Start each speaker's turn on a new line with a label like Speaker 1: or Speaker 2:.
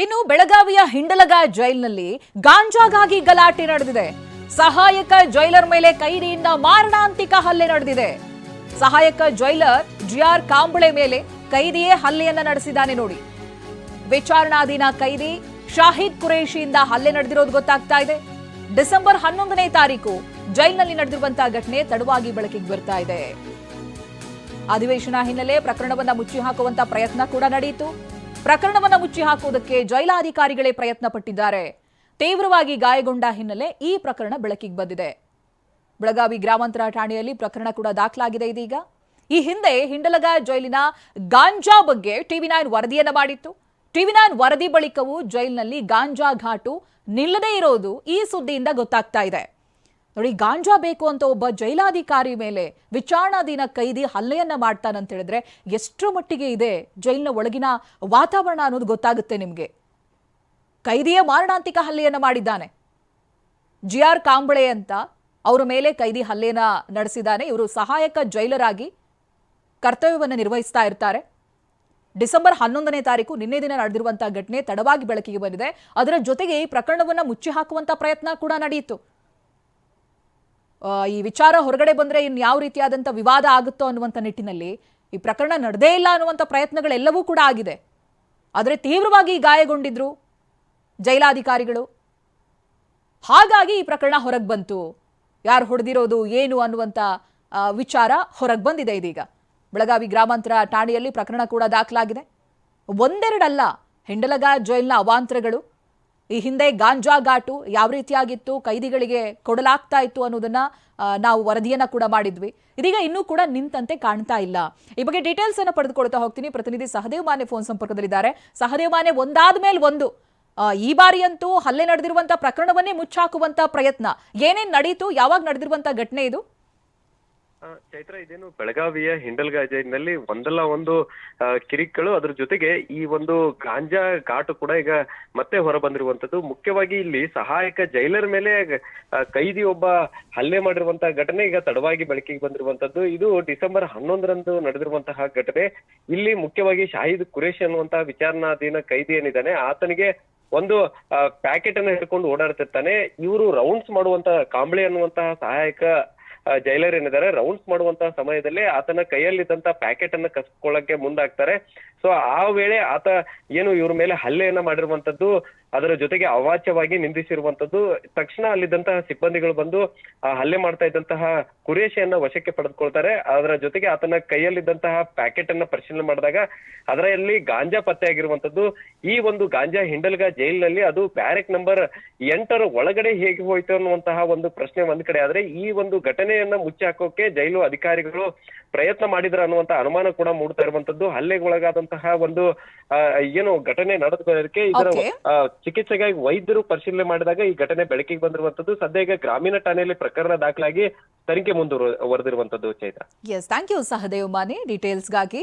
Speaker 1: ಇನ್ನು ಬೆಳಗಾವಿಯ ಹಿಂಡಲಗ ಜೈಲಿನಲ್ಲಿ ಗಾಂಜಾಗಾಗಿ ಗಲಾಟೆ ನಡೆದಿದೆ. ಸಹಾಯಕ ಜೈಲರ್ ಮೇಲೆ ಕೈದಿಯಿಂದ ಮಾರಣಾಂತಿಕ ಹಲ್ಲೆ ನಡೆದಿದೆ. ಸಹಾಯಕ ಜೈಲರ್ ಜಿಆರ್ ಕಾಂಬಳೆ ಮೇಲೆ ಕೈದಿಯೇ ಹಲ್ಲೆಯನ್ನ ನಡೆಸಿದ್ದಾನೆ ನೋಡಿ. ವಿಚಾರಣಾಧೀನ ಕೈದಿ ಶಾಹಿದ್ ಕುರೇಶಿಯಿಂದ ಹಲ್ಲೆ ನಡೆದಿರೋದು ಗೊತ್ತಾಗ್ತಾ ಇದೆ. ಡಿಸೆಂಬರ್ 11ನೇ ತಾರೀಕು ಜೈಲಿನಲ್ಲಿ ನಡೆದಿರುವಂತಹ ಘಟನೆ ತಡವಾಗಿ ಬೆಳಕಿಗೆ ಬರ್ತಾ ಇದೆ. ಅಧಿವೇಶನ ಹಿನ್ನೆಲೆ ಪ್ರಕರಣವನ್ನ ಮುಚ್ಚಿ ಹಾಕುವಂತ ಪ್ರಯತ್ನ ಕೂಡ ನಡೆಯಿತು. ಪ್ರಕರಣವನ್ನ ಮುಚ್ಚಿ ಹಾಕುವುದಕ್ಕೆ ಜೈಲಾಧಿಕಾರಿಗಳೇ ಪ್ರಯತ್ನ ಪಟ್ಟಿದ್ದಾರೆ. ತೀವ್ರವಾಗಿ ಗಾಯಗೊಂಡ ಹಿನ್ನೆಲೆ ಈ ಪ್ರಕರಣ ಬೆಳಕಿಗೆ ಬಂದಿದೆ. ಬೆಳಗಾವಿ ಗ್ರಾಮಾಂತರ ಠಾಣೆಯಲ್ಲಿ ಪ್ರಕರಣ ಕೂಡ ದಾಖಲಾಗಿದೆ. ಇದೀಗ ಈ ಹಿಂದೆ ಹಿಂಡಲಗ ಜೈಲಿನ ಗಾಂಜಾ ಬಗ್ಗೆ ಟಿವಿ9 ವರದಿಯನ್ನ ಮಾಡಿತ್ತು. ಟಿವಿ9 ವರದಿ ಬಳಿಕವೂ ಜೈಲಿನಲ್ಲಿ ಗಾಂಜಾ ಘಾಟು ನಿಲ್ಲದೇ ಇರೋದು ಈ ಸುದ್ದಿಯಿಂದ ಗೊತ್ತಾಗ್ತಾ ಇದೆ. ನೋಡಿ, ಗಾಂಜಾ ಬೇಕು ಅಂತ ಒಬ್ಬ ಜೈಲಾಧಿಕಾರಿ ಮೇಲೆ ವಿಚಾರಣಾಧೀನ ಕೈದಿ ಹಲ್ಲೆಯನ್ನ ಮಾಡ್ತಾನಂತ ಹೇಳಿದ್ರೆ ಎಷ್ಟರ ಮಟ್ಟಿಗೆ ಇದೆ ಜೈಲಿನ ಒಳಗಿನ ವಾತಾವರಣ ಅನ್ನೋದು ಗೊತ್ತಾಗುತ್ತೆ ನಿಮಗೆ. ಕೈದಿಯ ಮಾರಣಾಂತಿಕ ಹಲ್ಲೆಯನ್ನ ಮಾಡಿದ್ದಾನೆ. ಜಿಆರ್ ಕಾಂಬಳೆ ಅಂತ ಅವರ ಮೇಲೆ ಕೈದಿ ಹಲ್ಲೆಯನ್ನ ನಡೆಸಿದ್ದಾನೆ. ಇವರು ಸಹಾಯಕ ಜೈಲರ್ ಆಗಿ ಕರ್ತವ್ಯವನ್ನು ನಿರ್ವಹಿಸ್ತಾ ಇರ್ತಾರೆ. ಡಿಸೆಂಬರ್ 11ನೇ ತಾರೀಕು ನಿನ್ನೆ ದಿನ ನಡೆದಿರುವಂತಹ ಘಟನೆ ತಡವಾಗಿ ಬೆಳಕಿಗೆ ಬಂದಿದೆ. ಅದರ ಜೊತೆಗೆ ಈ ಪ್ರಕರಣವನ್ನ ಮುಚ್ಚಿ ಹಾಕುವಂತ ಪ್ರಯತ್ನ ಕೂಡ ನಡೆಯಿತು. ಈ ವಿಚಾರ ಹೊರಗಡೆ ಬಂದ್ರೆ ಇನ್ನು ಯಾವ ರೀತಿಯಾದಂಥ ವಿವಾದ ಆಗುತ್ತೋ ಅನ್ನುವಂಥ ನಿಟ್ಟಿನಲ್ಲಿ ಈ ಪ್ರಕರಣ ನಡೆದೇ ಇಲ್ಲ ಅನ್ನುವಂಥ ಪ್ರಯತ್ನಗಳೆಲ್ಲವೂ ಕೂಡ ಆಗಿದೆ. ಆದರೆ ತೀವ್ರವಾಗಿ ಗಾಯಗೊಂಡಿದ್ರು ಜೈಲಾಧಿಕಾರಿಗಳು. ಹಾಗಾಗಿ ಈ ಪ್ರಕರಣ ಹೊರಗೆ ಬಂತು. ಯಾರು ಹೊಡೆದಿರೋದು ಏನು ಅನ್ನುವಂಥ ವಿಚಾರ ಹೊರಗೆ ಬಂದಿದೆ. ಇದೀಗ ಬೆಳಗಾವಿ ಗ್ರಾಮಾಂತರ ಠಾಣೆಯಲ್ಲಿ ಪ್ರಕರಣ ಕೂಡ ದಾಖಲಾಗಿದೆ. ಒಂದೆರಡಲ್ಲ, ಹಿಂಡಲಗ ಜೈಲಿನ ಅವಾಂತರಗಳು, ಈ ಹಿಂದೆ ಗಾಂಜಾ ಘಾಟು ಯಾವ ರೀತಿಯಾಗಿತ್ತು, ಕೈದಿಗಳಿಗೆ ಕೊಡಲಾಗ್ತಾ ಇತ್ತು ಅನ್ನೋದನ್ನ ನಾವು ವರದಿಯನ್ನ ಕೂಡ ಮಾಡಿದ್ವಿ. ಇದೀಗ ಇನ್ನೂ ಕೂಡ ನಿಂತಂತೆ ಕಾಣ್ತಾ ಇಲ್ಲ. ಈ ಬಗ್ಗೆ ಡೀಟೇಲ್ಸ್ ಅನ್ನು ಪಡೆದುಕೊಳ್ತಾ ಹೋಗ್ತೀನಿ. ಪ್ರತಿನಿಧಿ ಸಹದೇವ್ ಮಾನೆ ಫೋನ್ ಸಂಪರ್ಕದಲ್ಲಿದ್ದಾರೆ. ಸಹದೇವ್ ಮಾನೆ, ಒಂದಾದ ಮೇಲೆ ಒಂದು ಈ ಬಾರಿಯಂತೂ ಹಲ್ಲೆ ನಡೆದಿರುವಂತಹ ಪ್ರಕರಣವನ್ನೇ ಮುಚ್ಚಾಕುವಂತ ಪ್ರಯತ್ನ ಏನೇನ್ ನಡೀತು, ಯಾವಾಗ ನಡೆದಿರುವಂತ ಘಟನೆ ಇದು?
Speaker 2: ಚೈತ್ರ, ಇದೇನು ಬೆಳಗಾವಿಯ ಹಿಂಡಲ್ಗಾ ಜೈಲಿನಲ್ಲಿ ಒಂದಲ್ಲ ಒಂದು ಕಿರಿಕ್ಗಳು, ಅದ್ರ ಜೊತೆಗೆ ಈ ಒಂದು ಗಾಂಜಾ ಘಾಟು ಕೂಡ ಈಗ ಮತ್ತೆ ಹೊರ ಬಂದಿರುವಂತದ್ದು. ಮುಖ್ಯವಾಗಿ ಇಲ್ಲಿ ಸಹಾಯಕ ಜೈಲರ್ ಮೇಲೆ ಕೈದಿ ಒಬ್ಬ ಹಲ್ಲೆ ಮಾಡಿರುವಂತಹ ಘಟನೆ ಈಗ ತಡವಾಗಿ ಬೆಳಕಿಗೆ ಬಂದಿರುವಂತದ್ದು. ಇದು ಡಿಸೆಂಬರ್ 11ರಂದು ನಡೆದಿರುವಂತಹ ಘಟನೆ. ಇಲ್ಲಿ ಮುಖ್ಯವಾಗಿ ಶಾಹಿದ್ ಕುರೇಶ್ ಅನ್ನುವಂತಹ ವಿಚಾರಣಾಧೀನ ಕೈದಿ ಏನಿದ್ದಾನೆ, ಆತನಿಗೆ ಒಂದು ಪ್ಯಾಕೆಟ್ ಅನ್ನು ಹಿಡ್ಕೊಂಡು ಓಡಾಡ್ತಿರ್ತಾನೆ. ಇವರು ರೌಂಡ್ಸ್ ಮಾಡುವಂತಹ ಕಾಂಬಳೆ ಅನ್ನುವಂತಹ ಸಹಾಯಕ ಜೈಲರ್ ಏನಿದ್ದಾರೆ, ರೌಂಡ್ಸ್ ಮಾಡುವಂತಹ ಸಮಯದಲ್ಲಿ ಆತನ ಕೈಯಲ್ಲಿದ್ದಂತ ಪ್ಯಾಕೆಟ್ ಅನ್ನ ಕಸ್ಕೊಳ್ಳಕ್ಕೆ ಮುಂದಾಗ್ತಾರೆ. ಸೊ ಆ ವೇಳೆ ಆತ ಏನು ಇವ್ರ ಮೇಲೆ ಹಲ್ಲೆಯನ್ನ ಮಾಡಿರುವಂತದ್ದು, ಅದರ ಜೊತೆಗೆ ಅವಾಚ್ಯವಾಗಿ ನಿಂದಿಸಿರುವಂತದ್ದು. ತಕ್ಷಣ ಅಲ್ಲಿದ್ದಂತಹ ಸಿಬ್ಬಂದಿಗಳು ಬಂದು ಆ ಹಲ್ಲೆ ಮಾಡ್ತಾ ಇದ್ದಂತಹ ಕುರೇಶಿಯನ್ನ ವಶಕ್ಕೆ ಪಡೆದುಕೊಳ್ತಾರೆ. ಅದರ ಜೊತೆಗೆ ಆತನ ಕೈಯಲ್ಲಿದ್ದಂತಹ ಪ್ಯಾಕೆಟ್ ಅನ್ನ ಪರಿಶೀಲನೆ ಮಾಡಿದಾಗ ಅದರಲ್ಲಿ ಗಾಂಜಾ ಪತ್ತೆ ಆಗಿರುವಂತದ್ದು. ಈ ಒಂದು ಗಾಂಜಾ ಹಿಂಡಲ್ಗಾ ಜೈಲಿನಲ್ಲಿ ಅದು ಬ್ಯಾರೆಕ್ ನಂಬರ್ 8ರ ಒಳಗಡೆ ಹೇಗೆ ಹೋಯ್ತು ಅನ್ನುವಂತಹ ಒಂದು ಪ್ರಶ್ನೆ ಒಂದ್ ಕಡೆ ಆದ್ರೆ, ಈ ಒಂದು ಘಟನೆಯನ್ನ ಮುಚ್ಚಿ ಹಾಕೋಕೆ ಜೈಲು ಅಧಿಕಾರಿಗಳು ಪ್ರಯತ್ನ ಮಾಡಿದ್ರ ಅನ್ನುವಂತ ಅನುಮಾನ ಕೂಡ ಮೂಡ್ತಾ ಇರುವಂತದ್ದು. ಹಲ್ಲೆಗೊಳಗಾದಂತಹ ಒಂದು ಏನು ಘಟನೆ ನಡೆದಕ್ಕೆ ಇದರ ಚಿಕಿತ್ಸೆಗಾಗಿ ವೈದ್ಯರು ಪರಿಶೀಲನೆ ಮಾಡಿದಾಗ ಈ ಘಟನೆ ಬೆಳಕಿಗೆ ಬಂದಿರುವಂತದ್ದು. ಸದ್ಯ ಈಗ ಗ್ರಾಮೀಣ ಠಾಣೆಯಲ್ಲಿ ಪ್ರಕರಣ ದಾಖಲಾಗಿ ತನಿಖೆ ಮುಂದುವರೆದಿರುವಂತದ್ದು. Chaitra,
Speaker 1: yes, thank you Sahadev Mane ಡೀಟೇಲ್ಸ್ಗಾಗಿ.